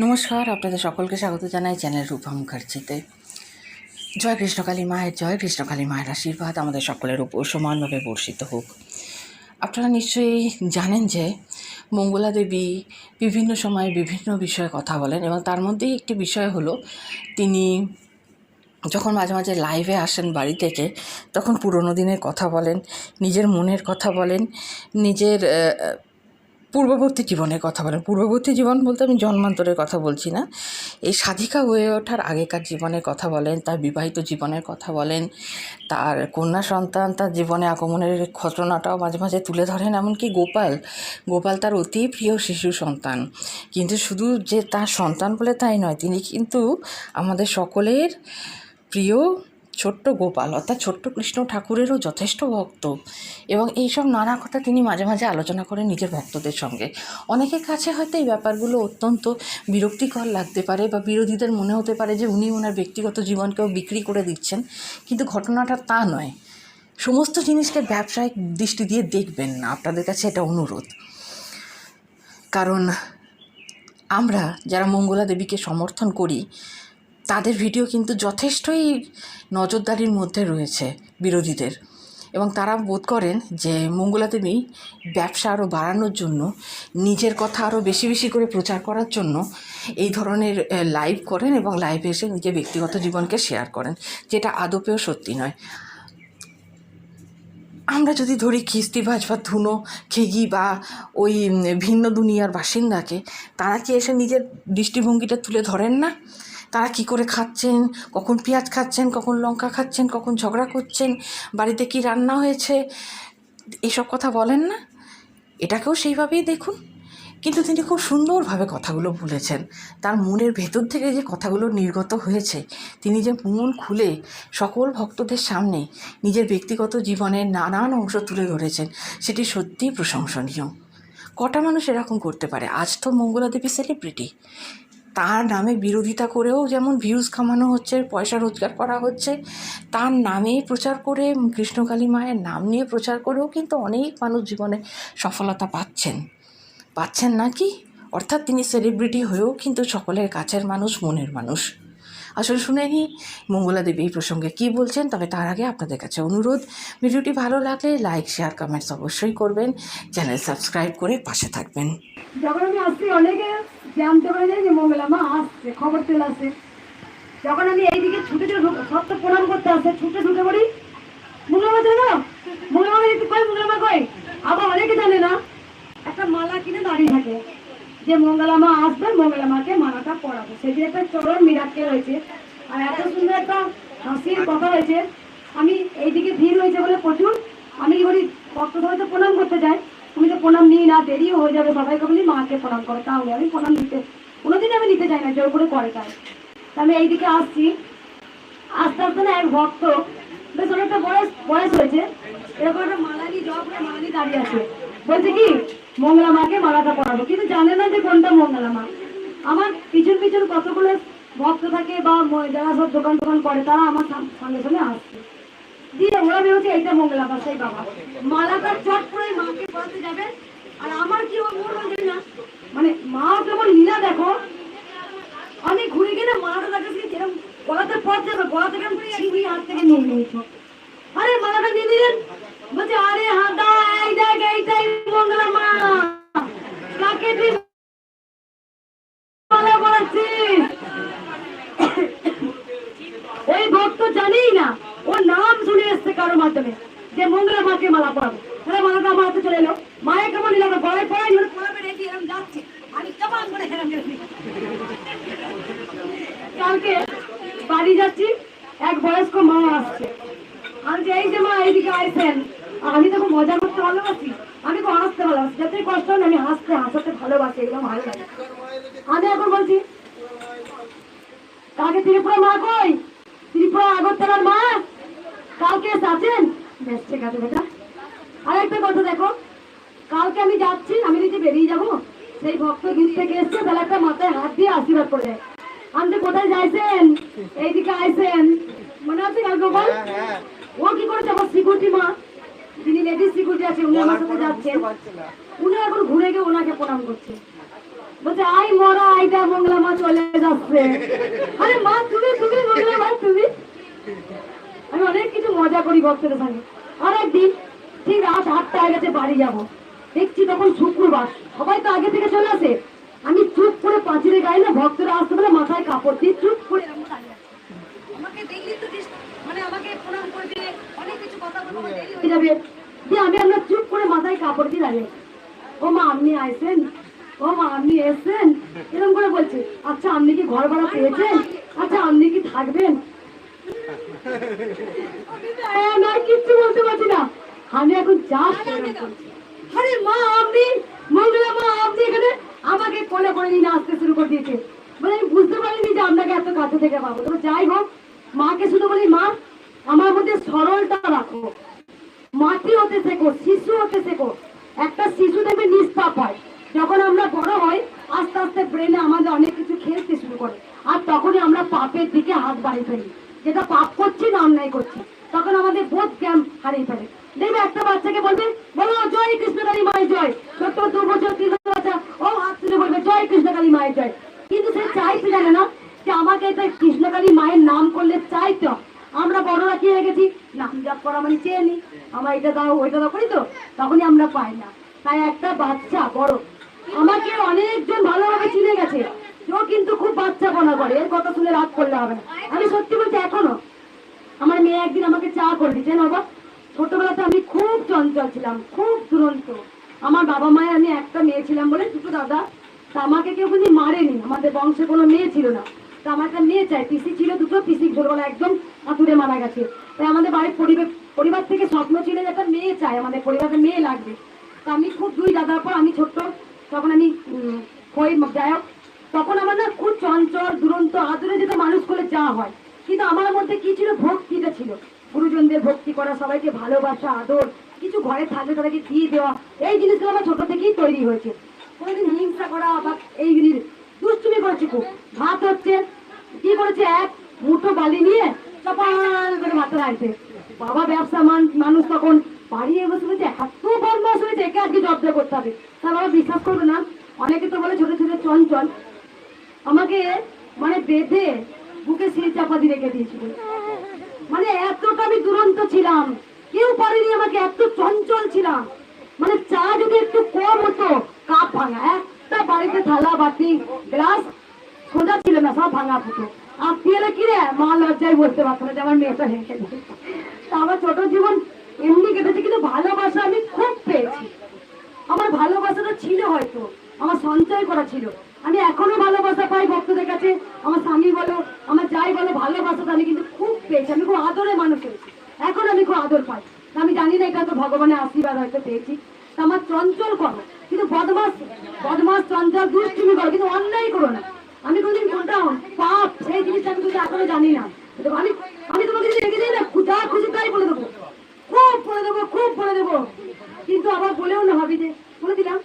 নমস্কার, আপনাদের সকলকে স্বাগত জানাই চ্যানেল রূপা মুখার্জিতে। জয় কৃষ্ণকালী মায়ের জয়, কৃষ্ণকালী মায়ের আশীর্বাদ আমাদের সকলের উপর সমানভাবে বর্ষিত হোক। আপনারা নিশ্চয়ই জানেন যে মঙ্গলা দেবী বিভিন্ন সময়ে বিভিন্ন বিষয়ে কথা বলেন, এবং তার মধ্যেই একটি বিষয় হলো তিনি যখন মাঝে মাঝে লাইভে আসেন বাড়ি থেকে, তখন পুরনো দিনের কথা বলেন, নিজের মনের কথা বলেন, নিজের পূর্ববর্তী জীবনের কথা বলেন। পূর্ববর্তী জীবন বলতে আমি জন্মান্তরের কথা বলছি না, এই সাধিকা হয়ে ওঠার আগেকার জীবনের কথা বলেন, তার বিবাহিত জীবনের কথা বলেন, তার কন্যা সন্তান তার জীবনে আগমনের ঘটনাটাও মাঝে মাঝে তুলে ধরেন। এমনকি গোপাল তার অতি প্রিয় শিশু সন্তান, কিন্তু শুধু যে তার সন্তান বলে তাই নয়, তিনি কিন্তু আমাদের সকলের প্রিয় ছোট্ট গোপাল অর্থাৎ ছোট্ট কৃষ্ণ ঠাকুরেরও যথেষ্ট ভক্ত। এবং এইসব নানা কথা তিনি মাঝে মাঝে আলোচনা করেন নিজের ভক্তদের সঙ্গে। অনেকের কাছে হয়তো এই ব্যাপারগুলো অত্যন্ত বিরক্তিকর লাগতে পারে, বা বিরোধীদের মনে হতে পারে যে উনি ওনার ব্যক্তিগত জীবনকেও বিক্রি করে দিচ্ছেন, কিন্তু ঘটনাটা তা নয়। সমস্ত জিনিসকে ব্যবসায়িক দৃষ্টি দিয়ে দেখবেন না, আপনাদের কাছে এটা অনুরোধ। কারণ আমরা যারা মঙ্গলা দেবীকে সমর্থন করি, তাদের ভিডিও কিন্তু যথেষ্টই নজরদারির মধ্যে রয়েছে বিরোধীদের, এবং তারা বোধ করেন যে মঙ্গলা দেবী ব্যবসা আরও বাড়ানোর জন্য, নিজের কথা আরও বেশি বেশি করে প্রচার করার জন্য এই ধরনের লাইভ করেন, এবং লাইভে এসে নিজের ব্যক্তিগত জীবনকে শেয়ার করেন, যেটা আদপেও সত্যি নয়। আমরা যদি ধরি খিস্তিবাজ বা ধুনো খেগি বা ওই ভিন্ন দুনিয়ার বাসিন্দাকে, তারা কি এসে নিজের দৃষ্টিভঙ্গিটা তুলে ধরেন না? তারা কি করে খাচ্ছেন, কখন পেঁয়াজ খাচ্ছেন, কখন লঙ্কা খাচ্ছেন, কখন ঝগড়া করছেন, বাড়িতে কি রান্না হয়েছে, এসব কথা বলেন না? এটাকেও সেইভাবেই দেখুন। কিন্তু তিনি খুব সুন্দরভাবে কথাগুলো বলেছেন, তার মনের ভেতর থেকে যে কথাগুলো নির্গত হয়েছে, তিনি যে মন খুলে সকল ভক্তদের সামনে নিজের ব্যক্তিগত জীবনের নানান অংশ তুলে ধরেছেন, সেটি সত্যিই প্রশংসনীয়। কটা মানুষ এরকম করতে পারে? আজ তো মঙ্গলা দেবী সেলিব্রিটি, তার নামে বিরোধিতা করেও যেমন ভিউজ কামানো হচ্ছে, পয়সা রোজগার করা হচ্ছে, তার নামেই প্রচার করে, কৃষ্ণকালী মায়ের নাম নিয়ে প্রচার করেও কিন্তু অনেক মানুষ জীবনে সফলতা পাচ্ছেন নাকি? অর্থাৎ তিনি সেলিব্রিটি হয়েও কিন্তু সকলের কাছের মানুষ, মনের মানুষ। আসলে শুনে নিই মঙ্গলা দেবী এই প্রসঙ্গে কী বলছেন। তবে তার আগে আপনাদের কাছে অনুরোধ, ভিডিওটি ভালো লাগলে লাইক, শেয়ার, কমেন্টস অবশ্যই করবেন, চ্যানেল সাবস্ক্রাইব করে পাশে থাকবেন। যখন আমি আসছি, অনেকে জানতে পারে যে মঙ্গলা মা আসছে, খবর চলে আসে। যখন আমি এইদিকে ছুটে সব তো প্রণাম করতে আসে, ছুটে ঢুকে পড়ি, মঙ্গলা মা জানো, মঙ্গলা মা একটু কই, মঙ্গলা মা কই। আবার অনেকে জানে না, একটা মালা কিনে দাঁড়িয়ে থাকে যে মঙ্গলা মা আসবে, মঙ্গলা মাকে মালাটা পরাবো। সেই যে একটা চরণ মিরাক্কেল হয়েছে, আর এত সুন্দর একটা হাসির কথা হয়েছে। আমি এইদিকে ভিড় হয়েছে বলে প্রচুর, আমি কি করি, ভক্ত সবাই তো প্রণাম করতে যাই, আমি তো প্রণাম নিই না, দেরিও হয়ে যাবে, সবাইকে বলি মাকে প্রণাম করো, তাহলে আমি প্রণাম নিতে কোনোদিন আমি নিতে চাই না, জোর করে করে তাই। আমি এইদিকে আসছি, আস্তে আস্তে না এক ভক্ত, বেশ অনেকটা বয়স হয়েছে, এরকম একটা মালালি জব করে মালালি দাঁড়িয়ে আছে, বলছে কি মঙ্গলা মাকে মালাটা পরাবো, কিন্তু জানে না যে কোনটা মঙ্গলা মা। আমার পিছন পিছন কতগুলো ভক্ত থাকে বা যারা সব দোকান টোকান করে, তারা আমার সঙ্গে সঙ্গে আসছে, দিয়ে ওরা ভেবেছে এইটা মঙ্গলা মা। সেই বাবা মালাটা চট করে মাকে পরাতে যাবে, আর আমার কি ওর মনে হয় না, মানে মা কেমন লীলা দেখো, আমি ঘুরে গেলে মালাটা তাকে এরকম গলাতে পড়ছে, গলা থেকে ছিঁড়ি হাত থেকে নিয়ে নিয়েছো। আরে মালাটা নিয়ে নিলেন, বলছে আরে হাদা এই দেখ, এইটাই মঙ্গলা মা, কাকে তুই মালা পরাচ্ছিস? ওই ভক্ত জানেই না, ওর নাম শুনে এসছে কারোর মাধ্যমে যে মঙ্গলা মাকে মালা পরাবো। তাহলে মালাটা আমার হাতে চলে এলো, মায়ের কেমন নিলাম, গলায় পড়াই পড়াবে রেডি, এরকম যাচ্ছে, আমি কেমন করে হেরাম গেছি। কালকে বাড়ি যাচ্ছি, এক বয়স্ক মা আসছে, আমি যে এই যে মা এইদিকে আইসেন। আমি তো মজা করতে ভালোবাসি, আমি তো হাসতে ভালোবাসি, যতই কষ্ট হলে আমি হাসাতে ভালোবাসি, এগুলো ভালো লাগে। আমি এখন বলছি, কালকে ত্রিপুরা মা কই, ত্রিপুরা আগরতলার মা কালকে আছেন? বেশ ঠিক আছে বেটা। আর একটা কথা দেখো, কালকে আমি যাচ্ছি, আমি নিজে বেরিয়ে যাবো, সেই ভক্ত গীত থেকে এসছে, তাহলে একটা মাথায় হাত দিয়ে আশীর্বাদ করে দেয়। আমি কোথায় যাইছেন, এইদিকে আইসেন, মনে আছে কালকে বল। ও কি করেছে, আমার সিকিউরিটি মা, যিনি লেডিস সিকিউরিটি আছে, উনি আমার সাথে যাচ্ছেন, উনি এখন ঘুরে গিয়ে ওনাকে প্রণাম করছে। বলছে আই মরা আইটা মঙ্গলা মা চলে যাচ্ছে। আরে মা তুমি তুমি মঙ্গলা মা তুমি। আমি অনেক কিছু মজা করি ভক্তদের সঙ্গে। আর একদিন ঠিক রাত 8টা হয়ে গেছে, বাড়ি যাব, দেখছি তখন শুক্রবার, সবাই তো আগে থেকে চলে আসে। আমি চুপ করে পাঁচিলের গায়ে না ভক্তরা আসতে বলে মাথায় কাপড় দিয়ে চুপ করে আমি দাঁড়িয়ে আছি। আমাকে দেখলি তো মানে আমাকে প্রণাম করে দিলে অনেক কিছু কথা বলবো, আমার দেরি হয়ে যাবে, দিয়ে আমি আমরা চুপ করে মাথায় কাপড় দিয়ে দাঁড়িয়ে আছি। ও মা আপনি আইছেন, ও মা আপনি এসছেন, এরকম করে বলছে। আচ্ছা আপনি কি ঘর ভাড়া পেয়েছেন, আচ্ছা আপনি কি থাকবেন? আমি আর কিচ্ছু বলতে পারছি না, আমি এখন জাস্ট আরে মা আপনি মঙ্গলা মা আপনি এখানে আমাকে কোলে করে নিয়ে আসতে শুরু করে দিয়েছে। মানে আমি বুঝতে পারিনি যে আপনাকে এত কাছে থেকে পাবো। তবে যাই হোক, মাকে শুধু বলি মা আমার মধ্যে সরলটা রাখো, মাতৃ হতে শেখো, শিশু হতে শেখো। একটা শিশু দেখবে নিষ্পাপ হয়, যখন আমরা বড় হই আস্তে আস্তে ব্রেনে আমাদের অনেক কিছু খেলতে শুরু করে, আর তখনই আমরা পাপের দিকে হাত বাড়িয়ে ফেলি, যেটা পাপ করছি না অন্যায় করছি, তখন আমাদের বোধ জ্ঞান হারিয়ে ফেলে। দেখবে একটা বাচ্চাকে বলবে বলো জয় কৃষ্ণকালী মায়ের জয়, ছোট্ট 2 বছর 3 বছর বাচ্চা ও হাত তুলে বলবে জয় কৃষ্ণকালী মায়ের জয়, কিন্তু সে চাইতে জানে না যে আমাকে এটা কৃষ্ণকালী মায়ের নাম করলে চাইতো। আমরা বড়রা কি হয়ে গেছি, নাম জপ করা মানে চেয়ে নি, আমার এটা দাও ওইটা দাও করি তো, তখনই আমরা পাই না। তাই একটা বাচ্চা বড় আমাকে অনেকজন ভালোভাবে চিনে গেছে, ও কিন্তু খুব বাচ্চাপনা করে, এর কথা শুনে রাগ করলে হবে না। আমি সত্যি বলছি, এখনো আমার মেয়ে একদিন আমাকে চা করে দিচ্ছেন। বাবা ছোটবেলাতে আমি খুব চঞ্চল ছিলাম, খুব দুরন্ত। আমার বাবা মায়ের আমি একটা মেয়ে ছিলাম বলে 2টো দাদা, তা আমাকে কেউ কিন্তু মারেনি, আমাদের বংশে কোনো মেয়ে ছিল না। তা আমার একটা মেয়ে চাই, পিসি ছিল 2টো, পিসি ছোটবেলা একদম আতুরে মারা গেছে। তাই আমাদের বাড়ির পরিবার থেকে স্বপ্ন ছিল যে একটা মেয়ে চাই, আমাদের পরিবারে মেয়ে লাগবে। তা আমি খুব 2 দাদার পর আমি ছোট্ট, তখন আমি যাই হোক, তখন আমার না খুব চঞ্চল দুরন্ত, আদরে যেটা মানুষ করলে যা হয়, কিন্তু আমার মধ্যে কি ছিল, ভক্তিটা ছিল, গুরুজনদের ভক্তি করা, সবাইকে ভালোবাসা আদর, কিছু ঘরে থাকলে তাদেরকে দিয়ে দেওয়া, এই জিনিসগুলো আমার ছোট থেকেই তৈরি হয়েছে। কোনোদিন হিংসা করা বা এই জিনিস দুষ্টুমি করেছি খুব। ভাত হচ্ছে, কি করেছে, এক মুঠো বালি নিয়ে চপাল করে ভাত রাখছে। বাবা ব্যবসা মানুষ, তখন বাড়িয়ে বসে বলছে এত বদমাস হয়েছে, একে আজকে জব্দ করতে হবে। তা বাবা বিশ্বাস করবে না, অনেকে তো বলে ছোট ছোট চঞ্চল, আমাকে মানে বেঁধে বুকে শিল চাপা দিয়ে রেখে দিয়েছিল। মানে এতটা আমি দুরন্ত ছিলাম, কেউ পারেনি আমাকে, এত চঞ্চল ছিলাম। মানে চা যদি একটু কম হতো, কাপ ভাঙা, একটা বাড়িতে থালা বাটি গ্লাস সোজা ছিল না, সব ভাঙা ফুটো। আর পেলে কি রে, মা লজ্জায় বলতে পারতো না যে আমার মেয়েটা হেঁটে দিয়েছে। তা আমার ছোট জীবন এমনি কেটেছে, কিন্তু ভালোবাসা আমি খুব পেয়েছি। আমার ভালোবাসাটা ছিল, হয়তো আমার সঞ্চয় করা ছিল। আমি এখনো ভালোবাসা পাই ভক্তদের কাছে, আমার স্বামী বলো, আমার যাই বলো, ভালোবাসাটা আমি কিন্তু খুব পেয়েছি। আমি খুব আদরে মানুষ হয়েছি, এখন আমি খুব আদর পাই। আমি জানি না এটা তো ভগবানের আশীর্বাদ হয়তো পেয়েছি। তা আমার চঞ্চল করো, কিন্তু বদমাস বদমাস চঞ্চল দুষ্টুমি করো, কিন্তু অন্যায় করো না। আমি কোনদিন কোনটা পাপ সেই জিনিসটা আমি কিন্তু এখনো জানি না। আমি আমি তোমাকে যদি রেখে দিই না, যা খুশি তাই বলে দেবো, খুব বলে দেবো, খুব বলে দেবো, কিন্তু আবার বলেও না ভাবি যে বলে দিলাম,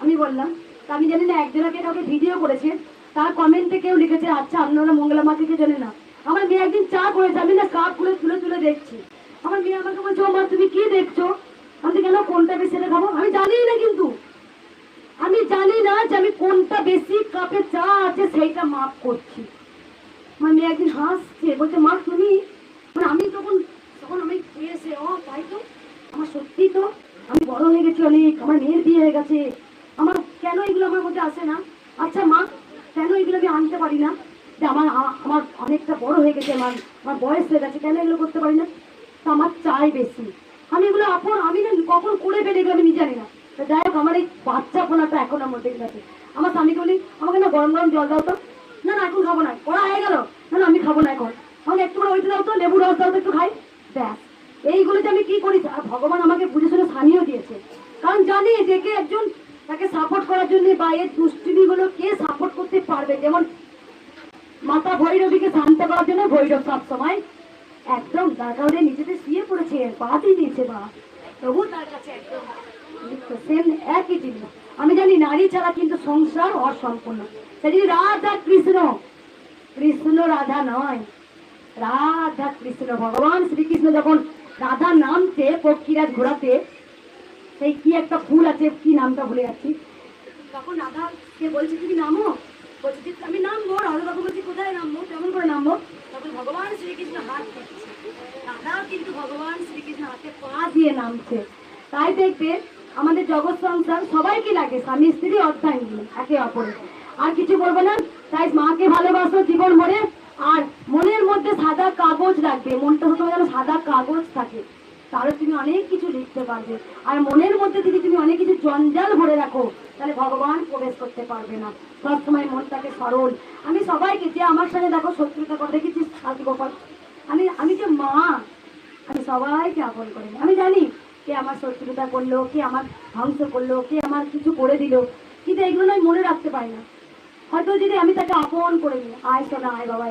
আমি বললাম। তা আমি জানি না, একজনকে কাউকে ভিডিও করেছে, তার কমেন্টে কেউ লিখেছে আচ্ছা আপনারা মঙ্গলা মাকে জানে না। আমার মেয়ে একদিন চা করেছে, আমি না কাপ খুলে তুলে তুলে দেখছি। আমার মেয়ে আমাকে বলছে ও মা তুমি কি দেখছো, আমি কেন কোনটা বেশি খাবো, আমি জানি না, কিন্তু আমি জানি না যে আমি কোনটা বেশি কাপে চা আছে সেইটা মাপ করছি। আমার মেয়ে একদিন হাসছে, বলছে মা তুমি, মানে আমি তখন তখন আমি এসে ও তাই তো, আমার সত্যি তো আমি বড় হয়ে গেছি অনেক, আমার মেয়ের বিয়ে হয়ে গেছে, আমার কেন এগুলো আমার মধ্যে আসে না? আচ্ছা মা কেন এগুলো আমি আনতে পারি না, যে আমার আমার অনেকটা বড় হয়ে গেছে, আমার বয়স হয়ে গেছে, কেন এগুলো করতে পারি না? তো আমার চাই বেশি, আমি এগুলো আমি না কখন করে ফেলে এগুলো আমি নিজে জানি না। তো যাই হোক, আমার এই বাচ্চাপনাটা এখন আমার মধ্যে গেছে। আমার স্বামীকে বলি আমাকে না গরম গরম জল দাও তো, না না এখন খাবো না, ওরা হয়ে গেল, না না আমি খাবো না এখন, আমাকে একটু করে ওইটা দাও তো, লেবু রস দাও তো একটু খাই, ব্যাস। এইগুলো যে আমি কি করি, আর ভগবান আমাকে বুঝে শুনে স্থানীয় দিয়েছে, কারণ জানি যে কে একজন তাকে সাপোর্ট করার জন্য বা এর দুষ্টিগুলো কে সাপোর্ট করতে পারবে। যেমন মাতা ভৈরবীকে শান্ত করার জন্য ভৈরব সব সময় একদম দরকার হলে নিজেতে শুয়ে পড়েছে, পা দিয়ে দিয়েছে, বা তবু তার কাছে একদম সেম একই জিনিস। আমি জানি নারী ছাড়া কিন্তু সংসার অসম্পূর্ণ। সেটি রাধা কৃষ্ণ, কৃষ্ণ রাধা নয়, রাধা কৃষ্ণ। ভগবান শ্রীকৃষ্ণ যখন রাধা নামতে পক্ষীরাজ ঘোরাতে, সেই কি একটা ফুল আছে, কি নামটা ভুলে যাচ্ছি, তখন রাধা কে বলছে তুমি নামো, বলছি যে আমি নামবো, রাধা বাবু বলছি কোথায় নামবো, কেমন করে নামবো, তখন ভগবান শ্রীকৃষ্ণ হাত দিচ্ছে, রাধাও কিন্তু ভগবান শ্রীকৃষ্ণ হাতে পা দিয়ে নামছে। তাই দেখবে আমাদের জগৎ সংসার সবাইকে লাগে, স্বামী স্ত্রী অর্ধাঙ্গী একে অপরে, আর কিছু বলবো না। তাই মাকে ভালোবাসো জীবন ভরে, আর মনের মধ্যে সাদা কাগজ রাখবে, মনটা সবসময় যেন সাদা কাগজ থাকে, তাহলে তুমি অনেক কিছু লিখতে পারবে। আর মনের মধ্যে যদি তুমি অনেক কিছু জঞ্জাল ভরে রাখো, তাহলে ভগবান প্রবেশ করতে পারবে না। সবসময় মনটাকে সরল। আমি সবাইকে, যে আমার সঙ্গে দেখো শত্রুতা করে দেখেছিস গোপাল, আমি যে মা, আমি সবাইকে আপন করে নিই। আমি জানি কে আমার শত্রুতা করলো, কে আমার ধ্বংস করলো, কে আমার কিছু করে দিল, কিন্তু এগুলো আমি মনে রাখতে পারি না। হয়তো যদি আমি তাকে আপন করে নিই, আয় সোনা আয় বাবা,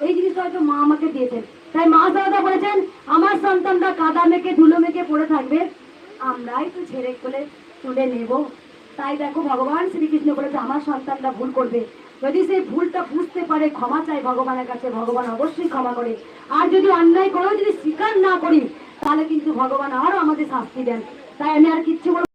এই জিনিসটা হয়তো মা আমাকে দিয়েছেন। তাই মা দাদা বলেছেন আমার সন্তানরা কাদা মেখে ধুলো মেখে পড়ে থাকবে, আমরাই তো ছেড়ে কোলে তুলে নেব। তাই দেখো ভগবান শ্রীকৃষ্ণ বলেছে আমার সন্তানরা ভুল করবে, যদি সেই ভুলটা বুঝতে পারে ক্ষমা চাই ভগবানের কাছে, ভগবান অবশ্যই ক্ষমা করে। আর যদি অন্যায় করেও যদি স্বীকার না করি, তাহলে কিন্তু ভগবান আরো আমাদের শাস্তি দেন। তাই আমি আর কিচ্ছু বলবো